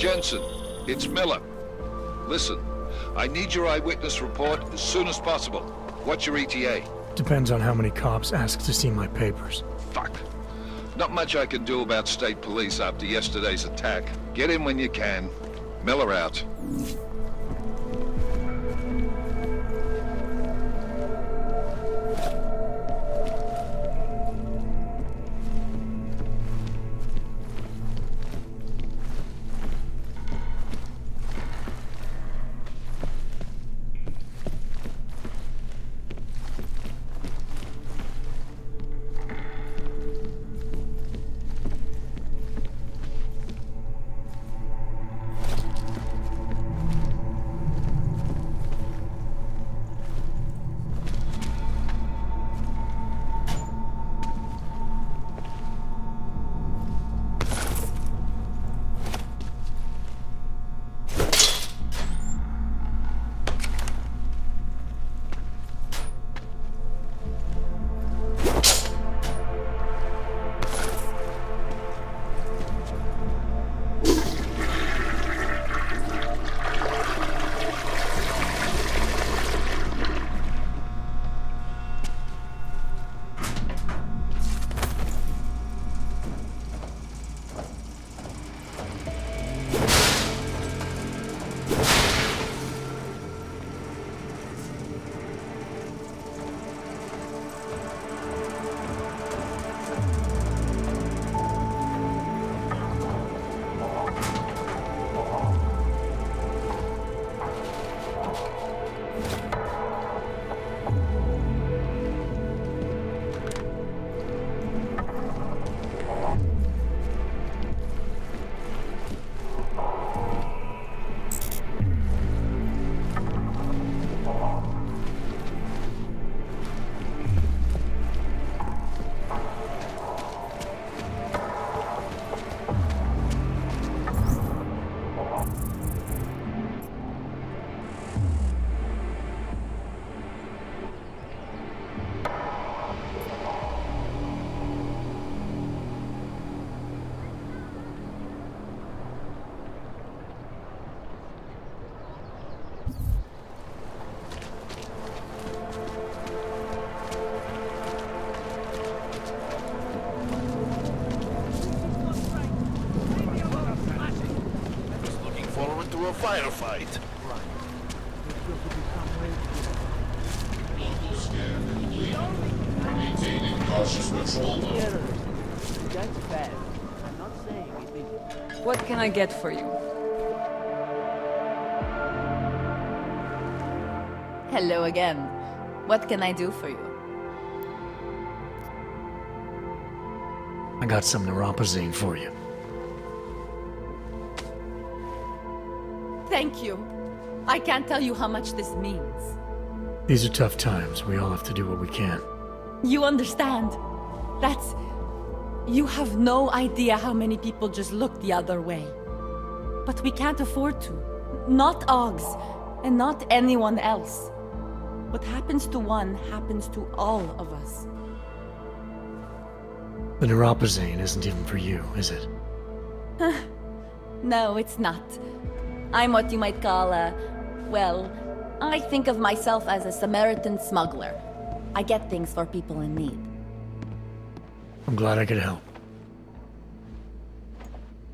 Jensen, it's Miller. Listen, I need your eyewitness report as soon as possible. What's your ETA? Depends on how many cops ask to see my papers. Fuck. Not much I can do about state police after yesterday's attack. Get in when you can. Miller out. A firefight. Maintaining cautious patrol mode. That's bad. I'm not saying it is. What can I get for you? Hello again. What can I do for you? I got some neuropozyne for you. Thank you. I can't tell you how much this means. These are tough times. We all have to do what we can. You understand? That's... You have no idea how many people just look the other way. But we can't afford to. Not Oggs, and not anyone else. What happens to one happens to all of us. The neuropozyne isn't even for you, is it? No, it's not. I'm what you might call a... well, I think of myself as a Samaritan smuggler. I get things for people in need. I'm glad I could help.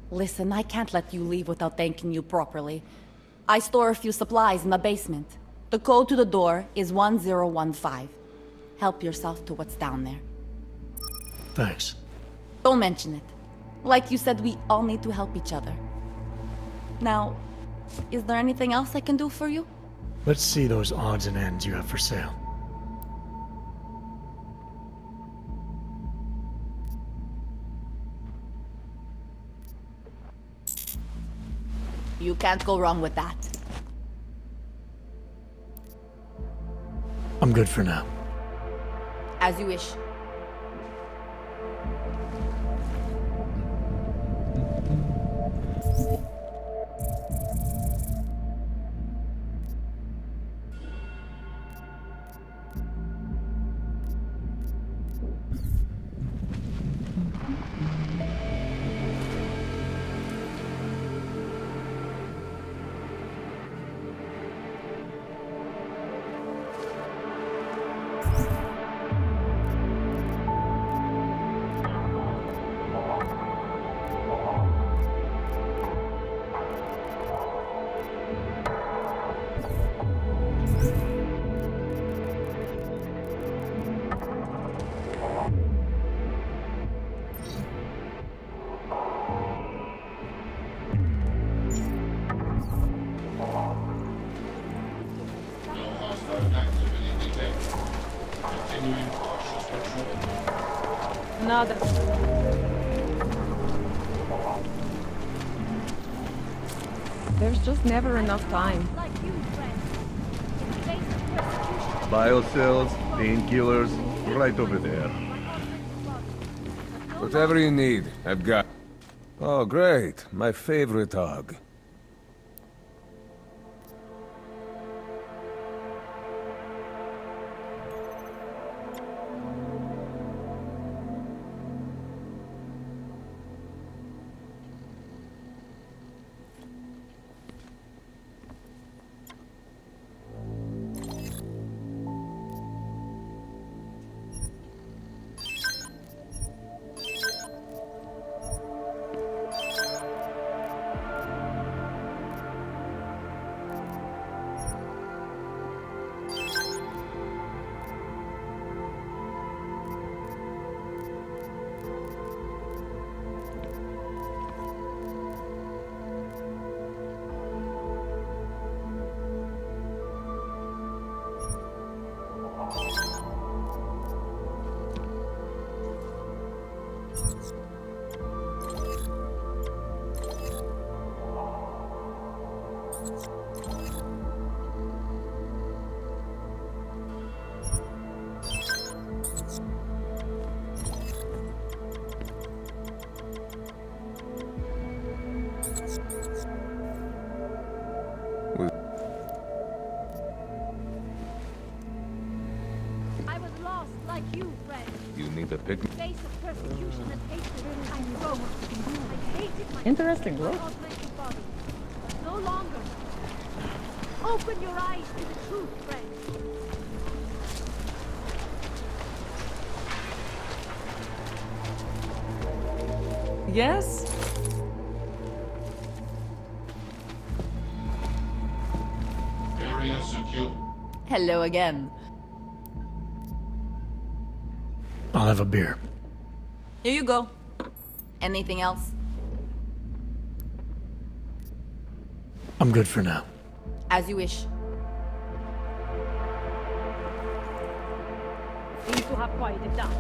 Listen, I can't let you leave without thanking you properly. I store a few supplies in the basement. The code to the door is 1015. Help yourself to what's down there. Thanks. Don't mention it. Like you said, we all need to help each other. Now, is there anything else I can do for you? Let's see those odds and ends you have for sale. You can't go wrong with that. I'm good for now. As you wish. Nada. There's just never enough time. Biocells, painkillers, right over there. Whatever you need, I've got. Oh, great. My favorite hug. I was lost like you, friend. You need a pick. Face of persecution and hatred. I broke. I hated my Interesting, bro. augmented body. No longer. Open your eyes to the truth, friend. Yes? Area secure. Hello again. I'll have a beer. Here you go. Anything else? I'm good for now. As you wish. Seems to have quieted down.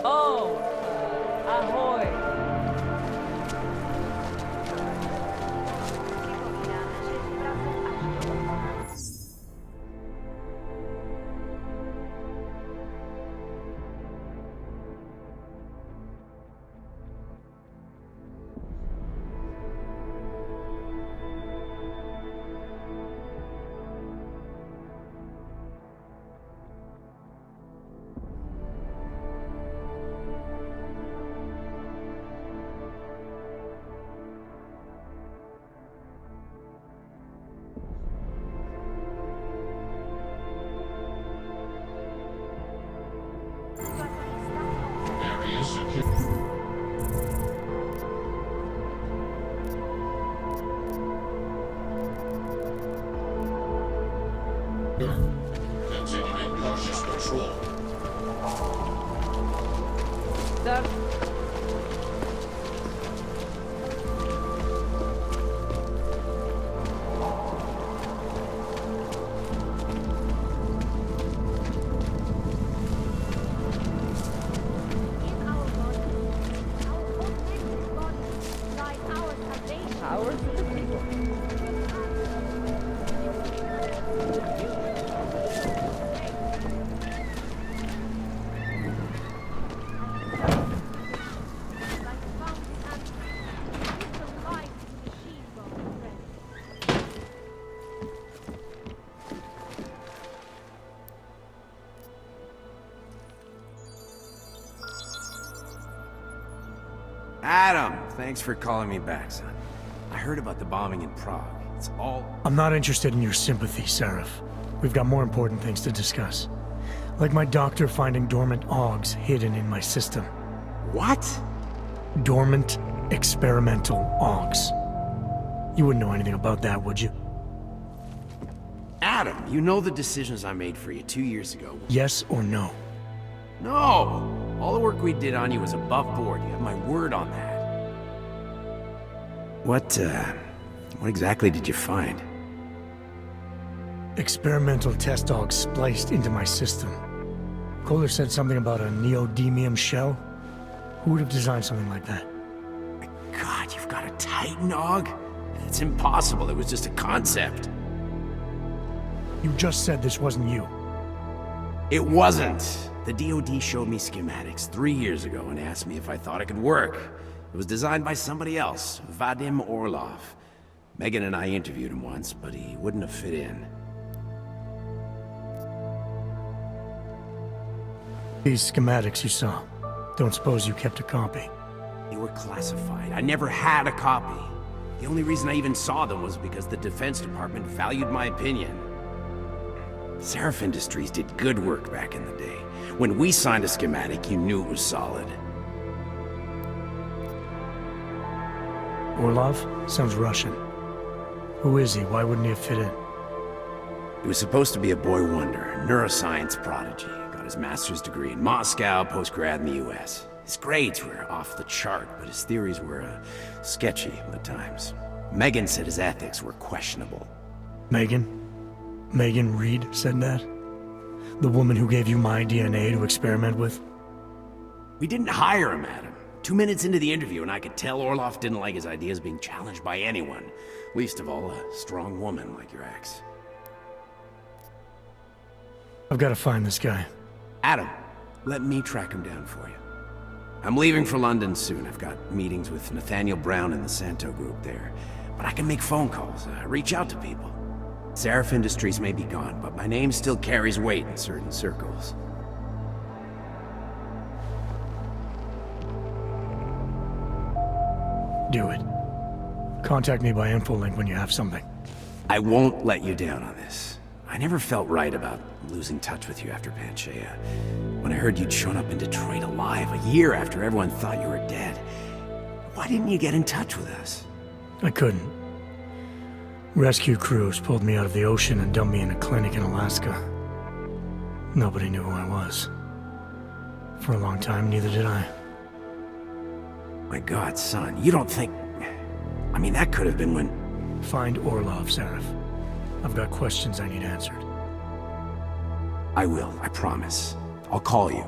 Oh! Ahoy! control. Sir, In our body, our own mental body, lies our salvation. power to the people. Like fountain and little light machine gun friend. Adam, thanks for calling me back, son. I heard about the bombing in Prague. It's all... I'm not interested in your sympathy, Seraph. We've got more important things to discuss. Like my doctor finding dormant OGs hidden in my system. What? Dormant experimental OGs. You wouldn't know anything about that, would you? Adam, you know the decisions I made for you 2 years ago. Yes or no? No! All the work we did on you was above board. You have my word on that. What exactly did you find? Experimental test dogs spliced into my system. Kohler said something about a neodymium shell. Who would have designed something like that? God, you've got a Titan Og? It's impossible. It was just a concept. You just said this wasn't you. It wasn't. The DoD showed me schematics 3 years ago and asked me if I thought it could work. It was designed by somebody else, Vadim Orlov. Megan and I interviewed him once, but he wouldn't have fit in. These schematics you saw. Don't suppose you kept a copy? They were classified. I never had a copy. The only reason I even saw them was because the Defense Department valued my opinion. Seraph Industries did good work back in the day. When we signed a schematic, you knew it was solid. Orlov? Sounds Russian. Who is he? Why wouldn't he have fit in? He was supposed to be a boy wonder, a neuroscience prodigy. Got his master's degree in Moscow, post-grad in the US. His grades were off the chart, but his theories were sketchy at times. Megan said his ethics were questionable. Megan? Megan Reed said that? The woman who gave you my DNA to experiment with? We didn't hire him, Adam. 2 minutes into the interview, and I could tell Orlov didn't like his ideas being challenged by anyone. Least of all, a strong woman like your ex. I've got to find this guy. Adam, let me track him down for you. I'm leaving for London soon. I've got meetings with Nathaniel Brown and the Santo group there. But I can make phone calls, reach out to people. Seraph Industries may be gone, but my name still carries weight in certain circles. Do it. Contact me by infolink when you have something. I won't let you down on this. I never felt right about losing touch with you after Panchaea. When I heard you'd shown up in Detroit alive a year after everyone thought you were dead. Why didn't you get in touch with us? I couldn't. Rescue crews pulled me out of the ocean and dumped me in a clinic in Alaska. Nobody knew who I was. For a long time, neither did I. My God, son, you don't think... I mean, that could have been when... Find Orlov, Seraph. I've got questions I need answered. I will, I promise. I'll call you.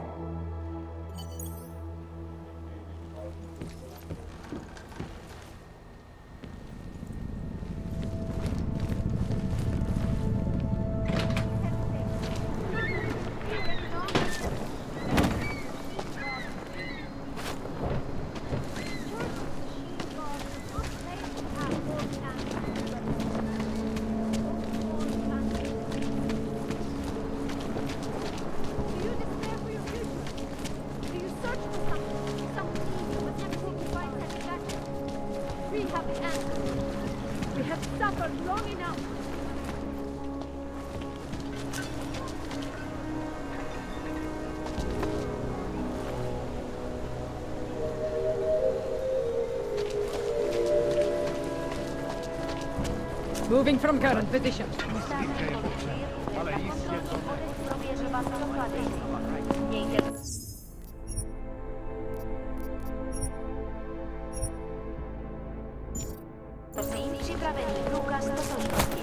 We have suffered long enough. Moving from current position. was dopadne. Mějte prosím připravený průkaz totožnosti.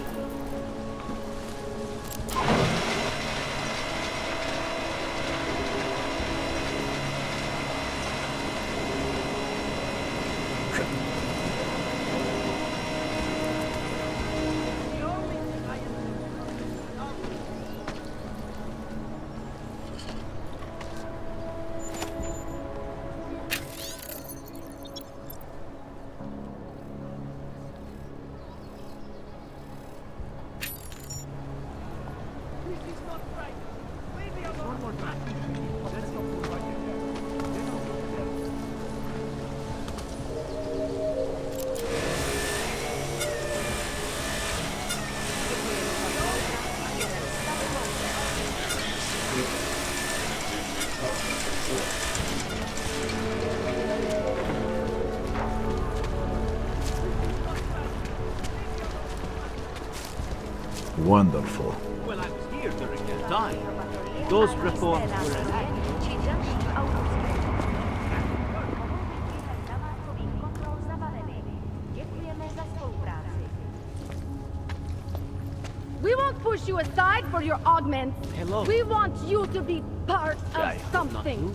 Wonderful. Well, I was here during their time. Those reforms were enacted. We won't push you aside for your augments. Hello. We want you to be part I of hope not something. you.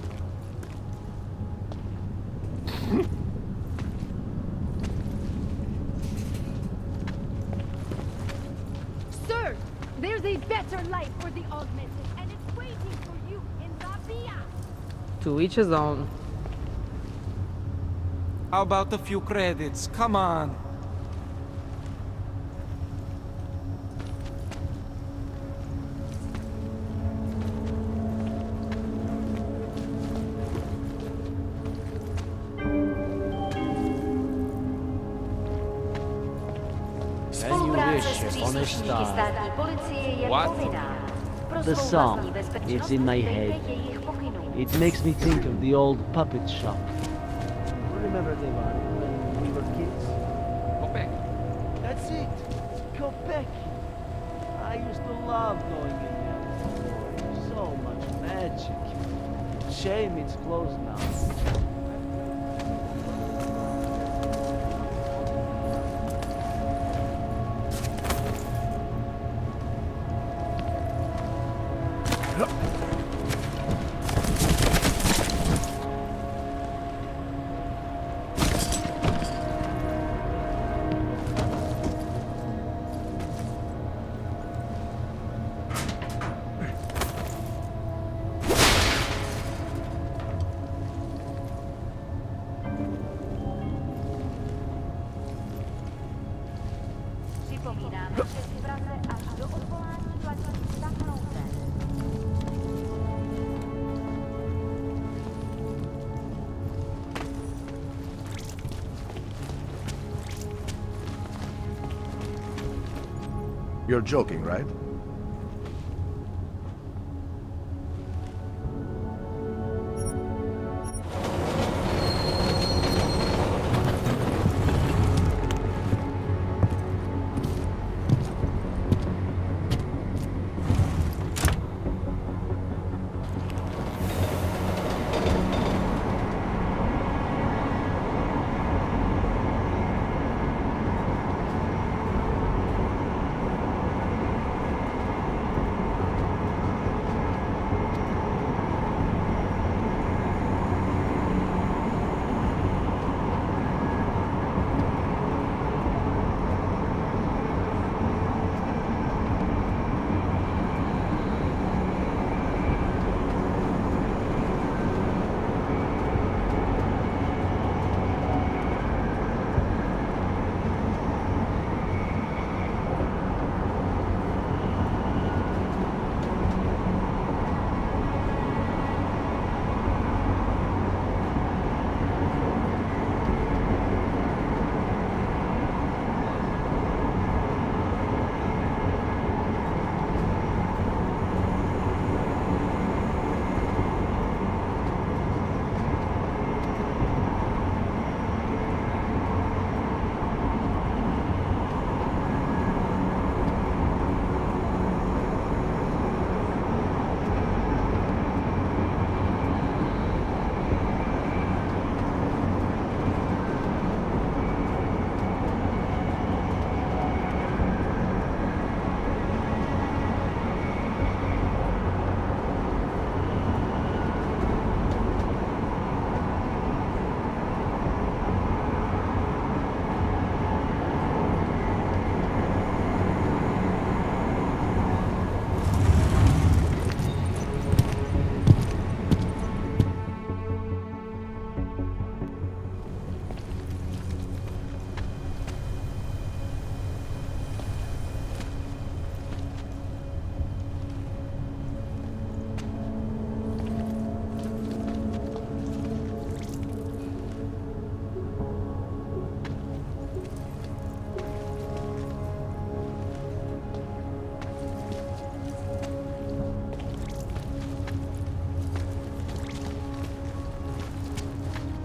Sir, there's a better life for the augmented, and it's waiting for you in Rabia. To each his own. How about a few credits? Come on. Spolupráce s příslušníky státní policie je povinná. The song, it's in my head. It makes me think of the old puppet shop. Remember the one when we were kids? Quebec. That's it. Quebec. I used to love going in there. So much magic. Shame it's closed now. Připomínáme, že v Praze až do odvolání platí stav nouze. You're joking, right?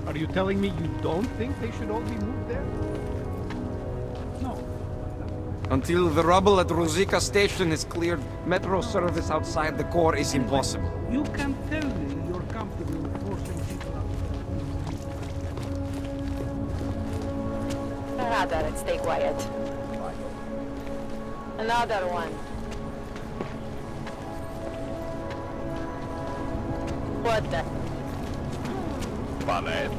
Are you telling me you don't think they should all be moved there? No. Until the rubble at Ruzicka station is cleared, metro service outside the core is impossible. You can tell me you're comfortable forcing people out. Another, stay quiet. Another one. What the? Pane.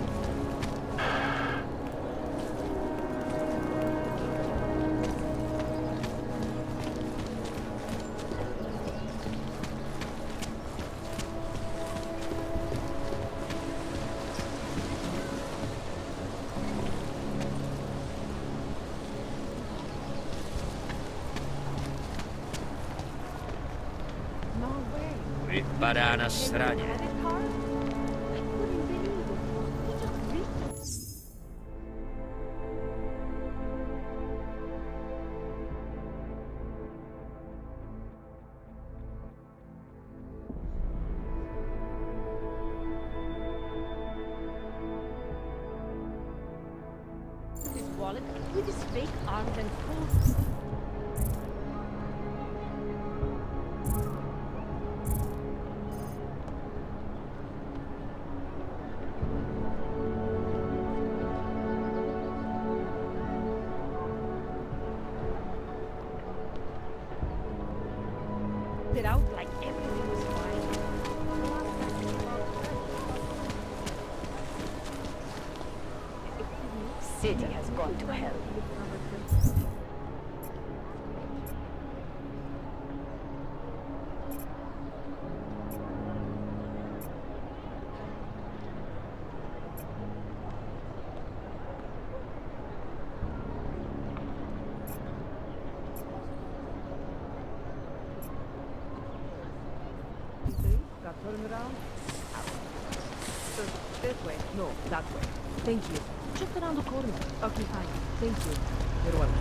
Vypadá na straně. His wallet with his fake arms and full. It out like everything was fine. City has gone to hell. Got turn around? So, this way. No, that way. Thank you. Just around the corner. Okay, fine. Thank you. You're welcome.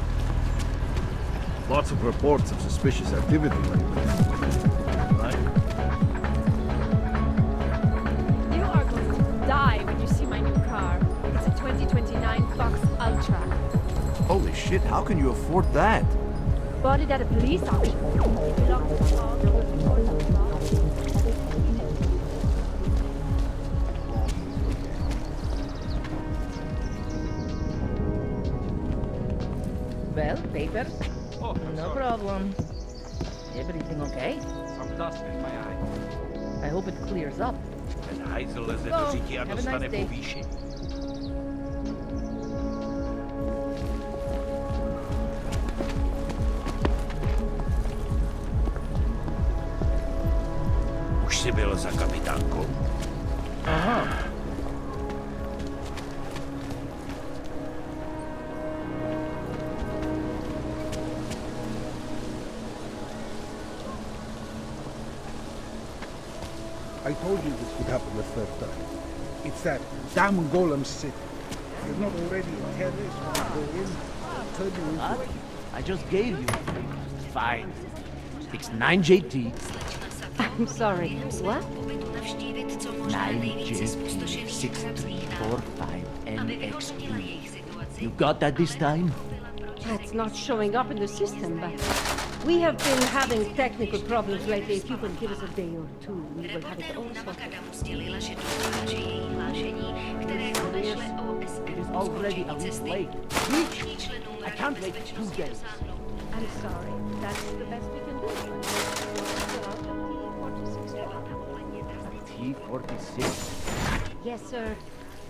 Lots of reports of suspicious activity lately. Right? You are going to die when you see my new car. It's a 2029 Fox Ultra. Holy shit, how can you afford that? Bought it at a police auction. It belongs to the law. Well, papers? Oh, No sorry. problem. Everything okay? Some dust in my eye. I hope it clears up. Ten hajzel ze No, Ruzicki a have a dostane nice day. povýšení. Už jsi byl za kapitánkou? Aha. I told you this would happen the third time. It's that damn golem city. You're not already a terrorist when you go in. I'll turn you into What? I just gave you. Fine. 69JT. I'm sorry. What? 9JT6345NX2. You got that this time? That's not showing up in the system, but we have been having technical problems lately. If you can give us a day or two, we will have it all sorted. It is already a week late. Week? I can't wait 2 days. I'm sorry. That's the best we can do. T46. Yes, sir.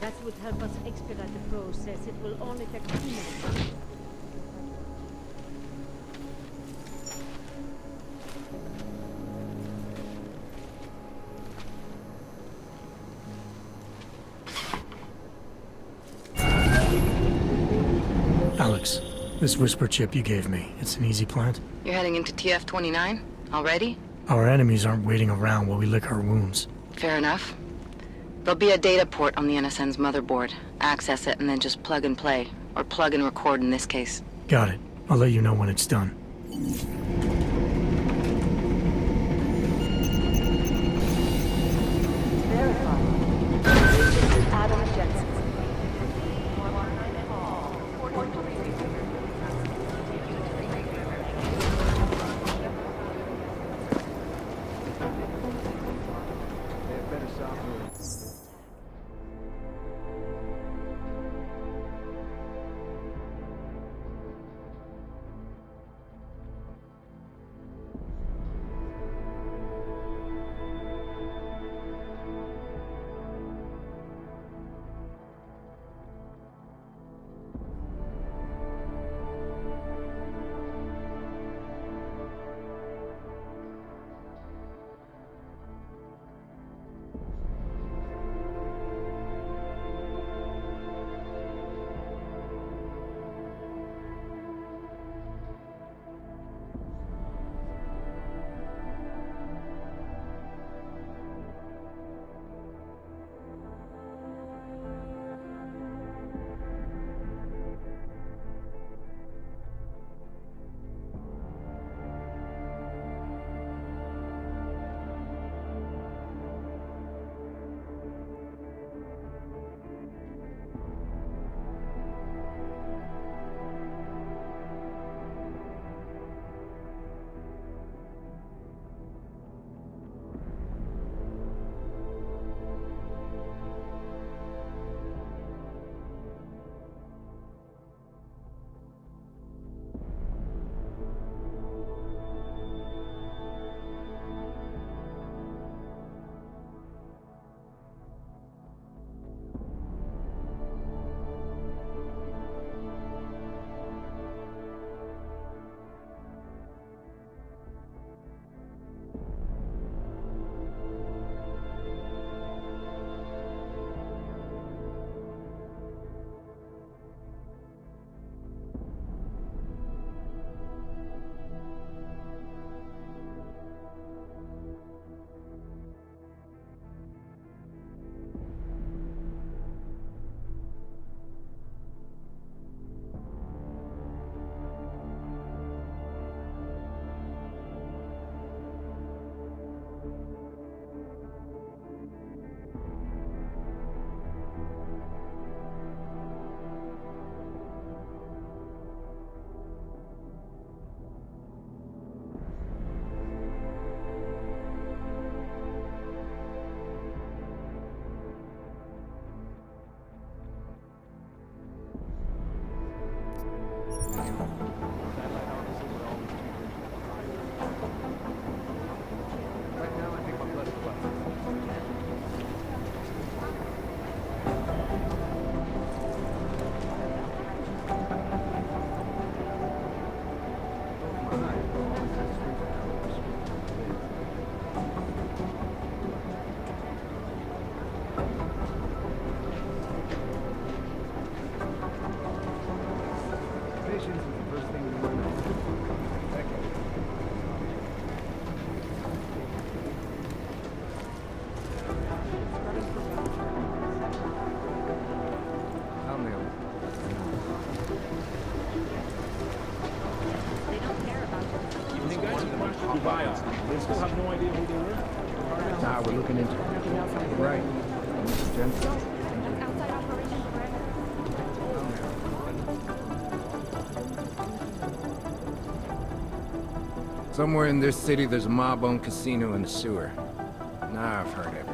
That would help us expedite the process. It will only take 2 minutes. Alex, this whisper chip you gave me, it's an easy plant? You're heading into TF-29 already? Our enemies aren't waiting around while we lick our wounds. Fair enough. There'll be a data port on the NSN's motherboard. Access it and then just plug and play. Or plug and record in this case. Got it. I'll let you know when it's done. Adam Jensen. still have no idea who they were? Nah, we're looking into it. Right. Somewhere in this city, there's a mob-owned casino in the sewer. Now I've heard everything.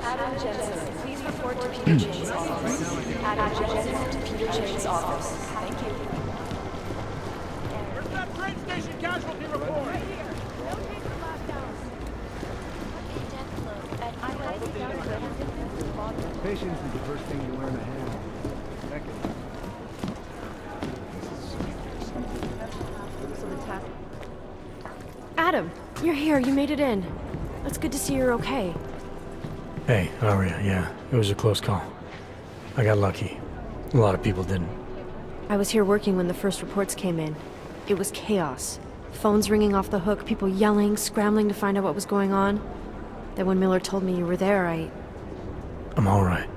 Adam Jensen, please report to Peter Chain's office. Adam Jensen to Peter Chain's office. Thank you. Where's that train station casualty report? Right here. No change from last hour. Patience is the first thing you learn to handle. Second. Adam, you're here. You made it in. It's good to see you're okay. Hey, Aria, yeah, it was a close call. I got lucky. A lot of people didn't. I was here working when the first reports came in. It was chaos. Phones ringing off the hook, people yelling, scrambling to find out what was going on. Then when Miller told me you were there, I'm alright.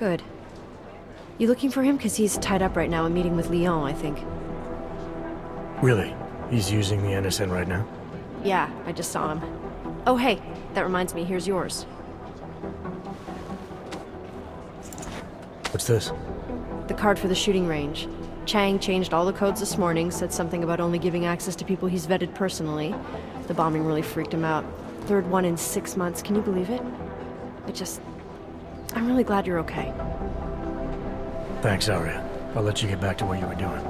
Good. You looking for him? Because he's tied up right now, a meeting with Leon, I think. Really? He's using the NSN right now? Yeah, I just saw him. Oh, hey, that reminds me, here's yours. What's this? The card for the shooting range. Chang changed all the codes this morning, said something about only giving access to people he's vetted personally. The bombing really freaked him out. Third one in 6 months, can you believe it? I'm really glad you're okay. Thanks, Aria. I'll let you get back to what you were doing.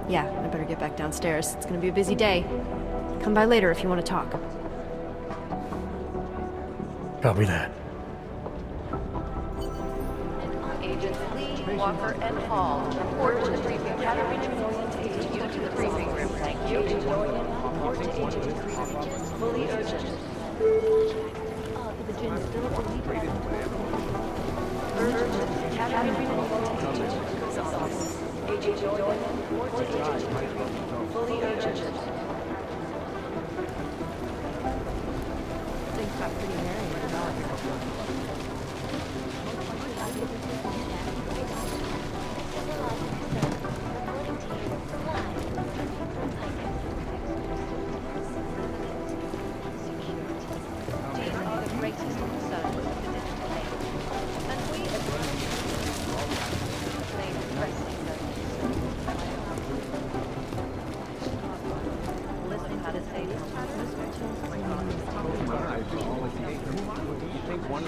Yeah, I better get back downstairs. It's gonna be a busy day. Come by later if you want to talk. Copy that. Agents Lee, Walker, and Hall report to the briefing academy to the briefing room. Thank you. Agent Dorian, report to Agent Creed. Fully urgent. Urgent. Academy Agent Dorian, report to Agent Creed. Fully urgent. Things got pretty merry with the One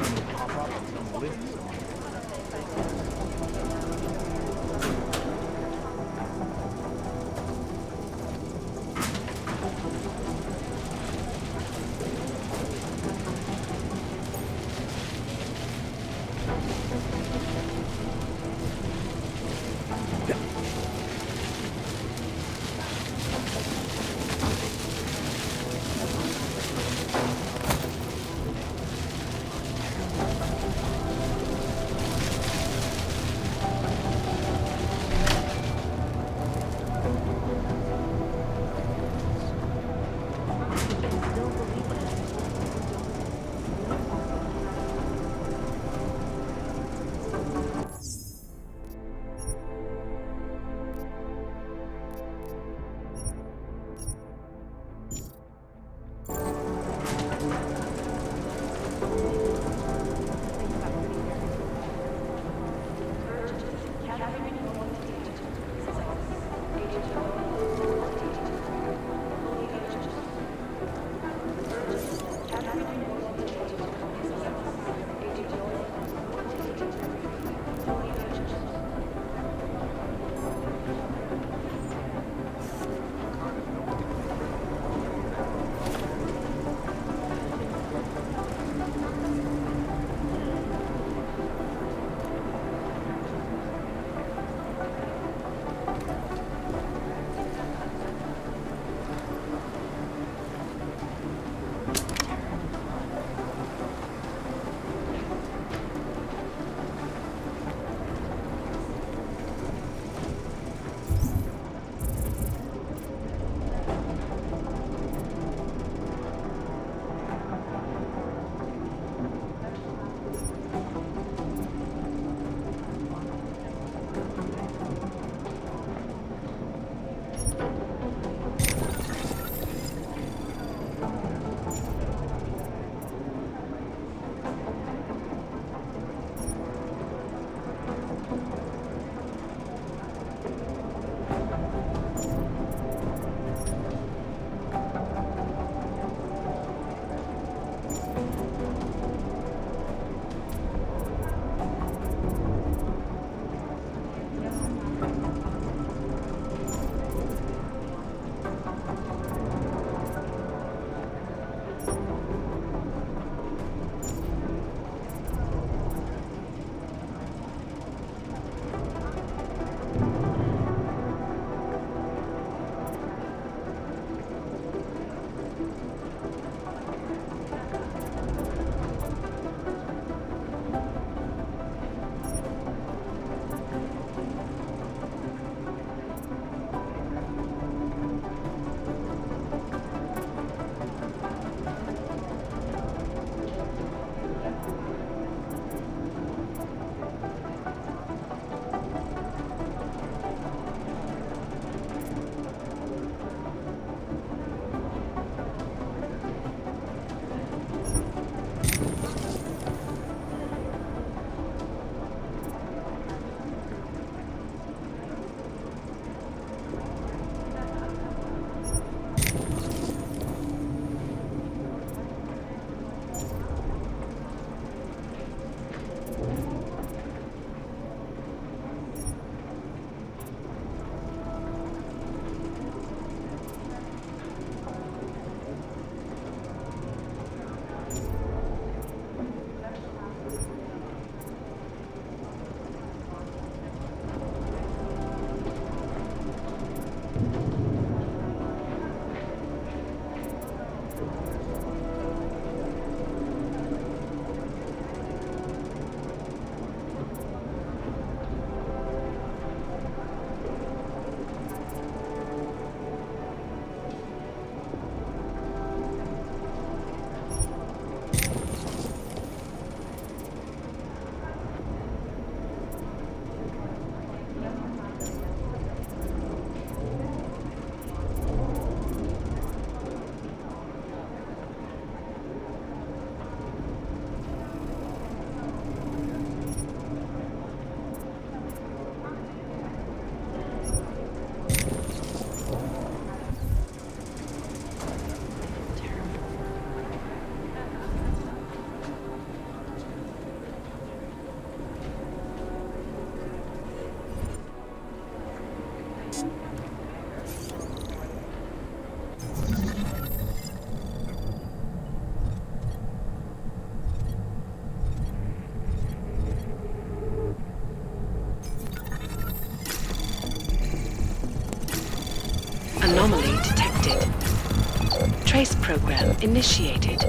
Anomaly detected. Trace program initiated.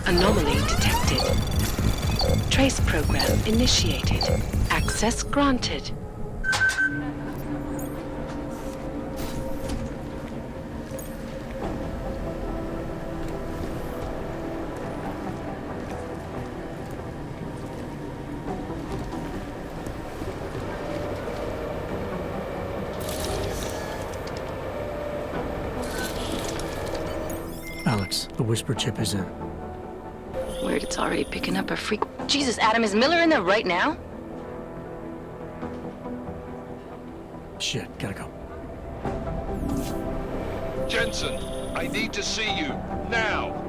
Anomaly detected. Trace program initiated. Access granted. Alex, the whisper chip is in. Weird, it's already picking up a freak. Jesus, Adam, is Miller in there right now? Shit, gotta go. Jensen, I need to see you, now!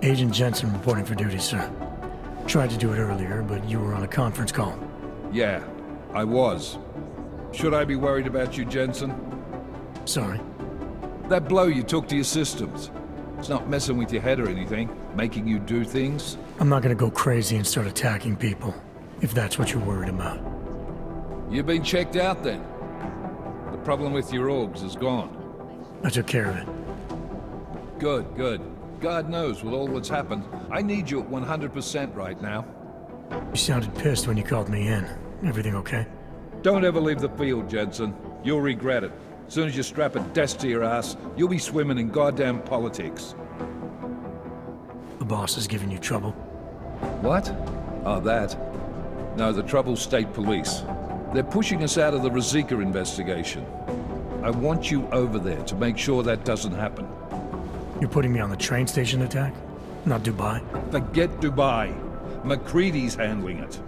Agent Jensen reporting for duty, sir. Tried to do it earlier, but you were on a conference call. Yeah, I was. Should I be worried about you, Jensen? Sorry. That blow you took to your systems. It's not messing with your head or anything, making you do things. I'm not gonna go crazy and start attacking people, if that's what you're worried about. You've been checked out then. The problem with your orgs is gone. I took care of it. Good, good. God knows with all that's happened, I need you at 100% right now. You sounded pissed when you called me in. Everything okay? Don't ever leave the field, Jensen. You'll regret it. As soon as you strap a desk to your ass, you'll be swimming in goddamn politics. The boss is giving you trouble? What? Oh, that? No, the Trouble's state police. They're pushing us out of the Ruzicka investigation. I want you over there to make sure that doesn't happen. You're putting me on the train station attack? Not Dubai? Forget Dubai. McCready's handling it.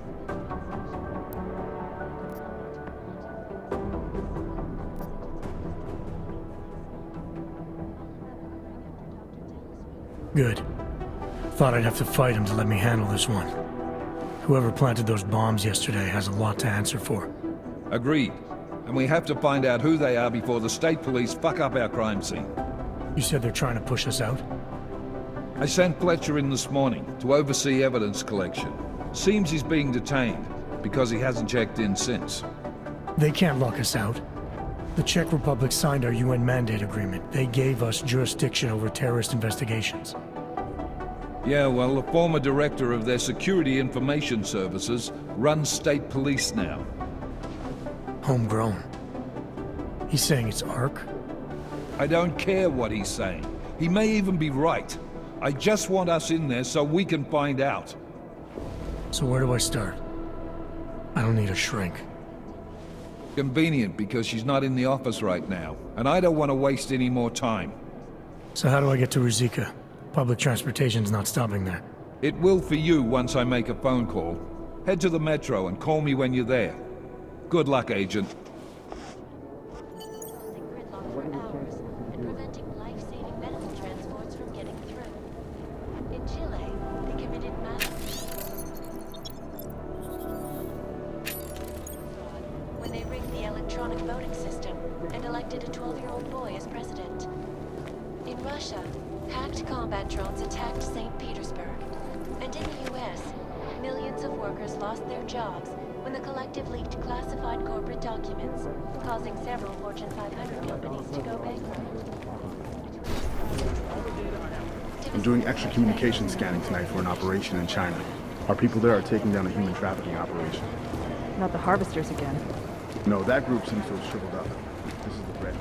Good. Thought I'd have to fight him to let me handle this one. Whoever planted those bombs yesterday has a lot to answer for. Agreed. And we have to find out who they are before the state police fuck up our crime scene. You said they're trying to push us out? I sent Fletcher in this morning to oversee evidence collection. Seems he's being detained because he hasn't checked in since. They can't lock us out. The Czech Republic signed our UN mandate agreement. They gave us jurisdiction over terrorist investigations. Yeah, well, the former director of their security information services runs state police now. Homegrown. He's saying it's ARC? I don't care what he's saying. He may even be right. I just want us in there so we can find out. So where do I start? I don't need a shrink. Convenient, because she's not in the office right now, and I don't want to waste any more time. So how do I get to Ruzicka? Public transportation's not stopping there. It will for you once I make a phone call. Head to the metro and call me when you're there. Good luck, Agent. When they rigged the electronic voting system and elected a 12-year-old boy as president. In Russia, hacked combat drones attacked St. Petersburg. And in the US, millions of workers lost their jobs when the collective leaked classified corporate documents, causing several Fortune 500 companies to go bankrupt. I'm doing extra communication scanning tonight for an operation in China. Our people there are taking down a human trafficking operation. Not the harvesters again. No, that group seems to have shriveled up. This is the red.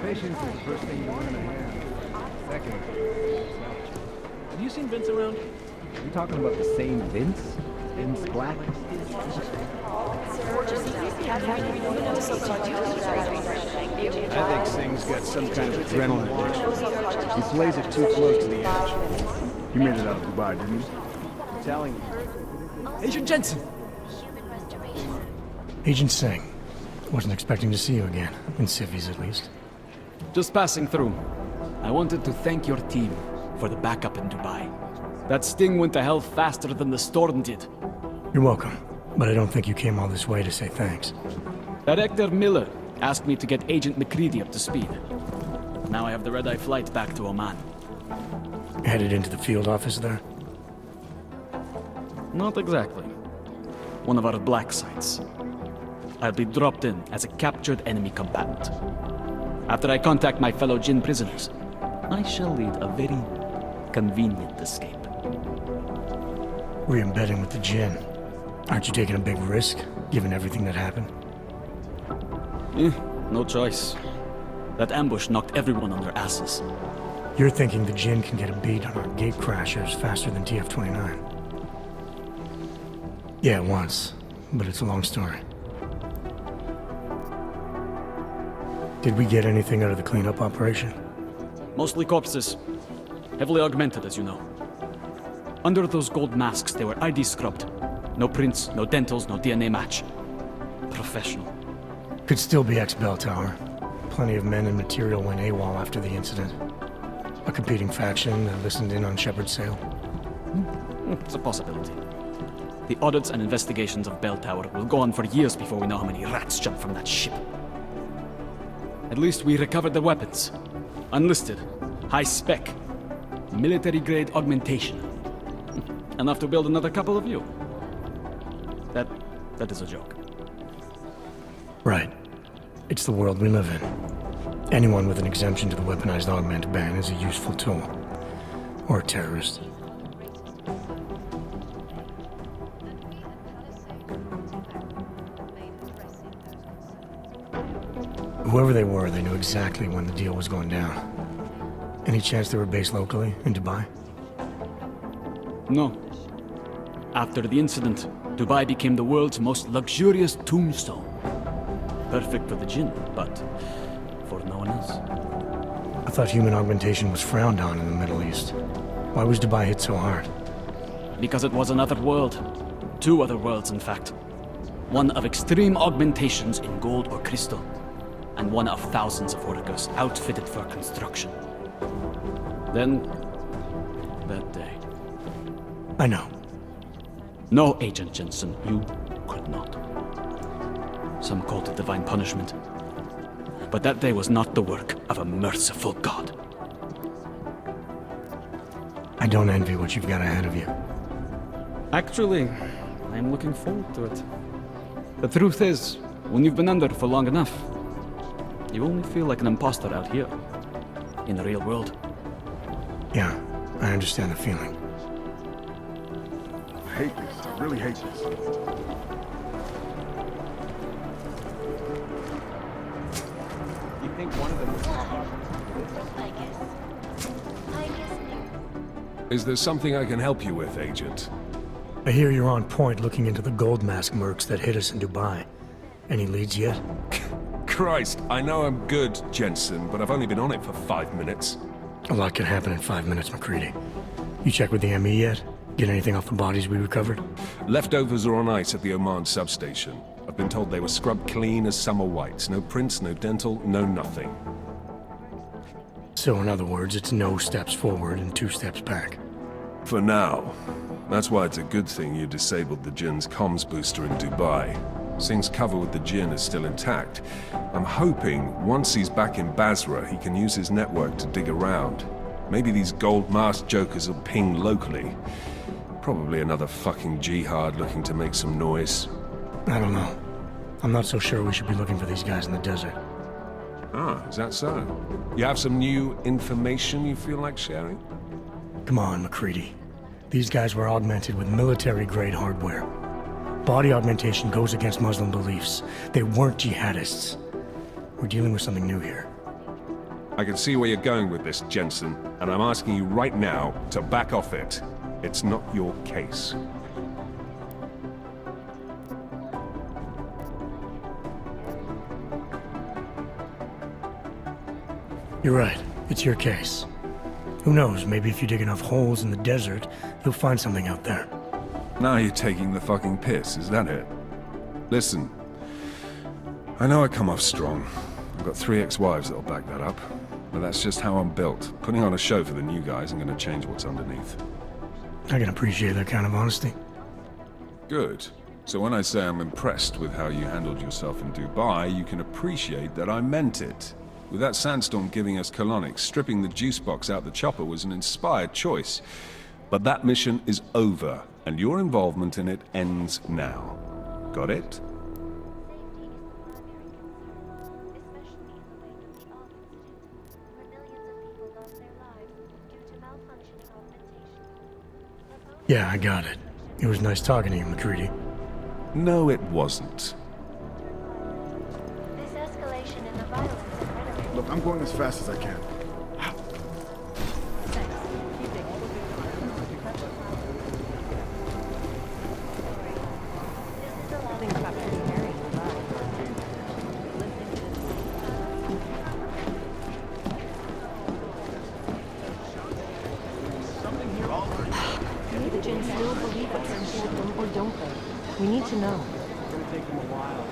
Patience is the first thing you want in a hand. Second. Have you seen Vince around? Are you talking about the same Vince? Vince Black? I think Singh's got some kind of adrenaline addiction. He plays it too close to the edge. You made it out of Dubai, didn't you? I'm telling you. Agent Jensen! Agent Singh. Wasn't expecting to see you again. In civvies, at least. Just passing through. I wanted to thank your team for the backup in Dubai. That sting went to hell faster than the storm did. You're welcome. But I don't think you came all this way to say thanks. Director Miller asked me to get Agent McCready up to speed. Now I have the red-eye flight back to Oman. Headed into the field office there? Not exactly. One of our black sites. I'll be dropped in as a captured enemy combatant. After I contact my fellow Jinn prisoners, I shall lead a very convenient escape. Re-embedding with the Jinn. Aren't you taking a big risk, given everything that happened? No choice. That ambush knocked everyone on their asses. You're thinking the Jinn can get a beat on our gate crashers faster than TF-29. Yeah, once. But it's a long story. Did we get anything out of the cleanup operation? Mostly corpses. Heavily augmented, as you know. Under those gold masks, they were ID scrubbed. No prints, no dentals, no DNA match. Professional. Could still be ex-Bell Tower. Plenty of men and material went AWOL after the incident. A competing faction that listened in on Shepard's sale. It's a possibility. The audits and investigations of Bell Tower will go on for years before we know how many rats jumped from that ship. At least we recovered the weapons. Unlisted, high-spec, military-grade augmentation. Enough to build another couple of you. That is a joke. Right. It's the world we live in. Anyone with an exemption to the weaponized augment ban is a useful tool. Or a terrorist. Whoever they were, they knew exactly when the deal was going down. Any chance they were based locally, in Dubai? No. After the incident, Dubai became the world's most luxurious tombstone. Perfect for the Jinn, but for no one else. I thought human augmentation was frowned on in the Middle East. Why was Dubai hit so hard? Because it was another world. Two other worlds, in fact. One of extreme augmentations in gold or crystal, and one of thousands of workers outfitted for construction. Then, that day. I know. No, Agent Jensen, you could not. Some called it divine punishment. But that day was not the work of a merciful God. I don't envy what you've got ahead of you. Actually, I'm looking forward to it. The truth is, when you've been under for long enough, you only feel like an imposter out here, in the real world. Yeah, I understand the feeling. I hate this. I really hate this. You think one of them was Is there something I can help you with, Agent? I hear you're on point looking into the gold mask mercs that hit us in Dubai. Any leads yet? Christ, I know I'm good, Jensen, but I've only been on it for 5 minutes. A lot can happen in 5 minutes, McCready. You check with the ME yet? Get anything off the bodies we recovered? Leftovers are on ice at the Oman substation. I've been told they were scrubbed clean as summer whites. No prints, no dental, no nothing. So in other words, it's no steps forward and 2 steps back. For now. That's why it's a good thing you disabled the Jinn's comms booster in Dubai. Singh's cover with the Jinn is still intact. I'm hoping once he's back in Basra, he can use his network to dig around. Maybe these gold mask jokers will ping locally. Probably another fucking jihad looking to make some noise. I don't know. I'm not so sure we should be looking for these guys in the desert. Ah, is that so? You have some new information you feel like sharing? Come on, McCready. These guys were augmented with military-grade hardware. Body augmentation goes against Muslim beliefs. They weren't jihadists. We're dealing with something new here. I can see where you're going with this, Jensen, and I'm asking you right now to back off it. It's not your case. You're right. It's your case. Who knows, maybe if you dig enough holes in the desert, you'll find something out there. Now you're taking the fucking piss, is that it? Listen, I know I come off strong. I've got 3 ex-wives that'll back that up. But that's just how I'm built. Putting on a show for the new guys ain't gonna change what's underneath. I can appreciate that kind of honesty. Good. So when I say I'm impressed with how you handled yourself in Dubai, you can appreciate that I meant it. With that sandstorm giving us colonics, stripping the juice box out the chopper was an inspired choice. But that mission is over, and your involvement in it ends now. Got it? Yeah, I got it. It was nice talking to you, McCready. No, it wasn't. Look, I'm going as fast as I can. Maybe the Jinn still believe it's important, or don't they? We need to know. It's gonna take them a while.